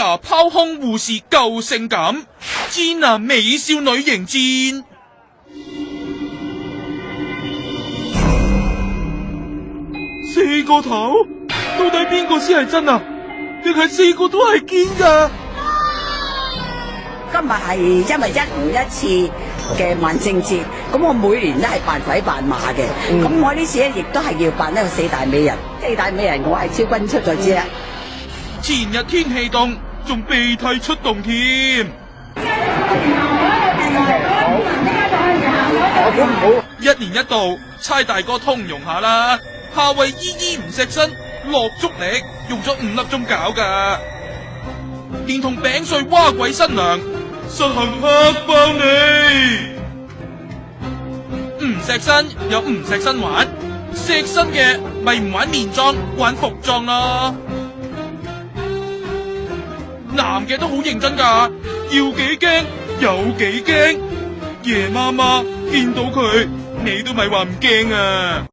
呀，拋空護士夠性感，堅啊美少女迎戰。四個頭，到底邊個先係真啊？定係四個都係堅噶？今日係因為1年1次嘅萬聖節，咁我每年都係扮鬼扮馬嘅，咁我呢次咧亦都係要扮一個四大美人。四大美人我係超君出咗啫。前日天氣凍，仲鼻涕出動添。1年1度，猜大哥通融下啦。夏威夷唔錫身，落足力，用咗5粒鐘搞噶，連同餅碎蛙鬼新娘，實行黑爆你。唔錫身有唔錫身玩，錫身嘅咪唔玩面裝，玩服裝咯。男嘅都好認真噶，要幾驚有幾驚。夜媽媽見到佢，你都咪話唔驚啊！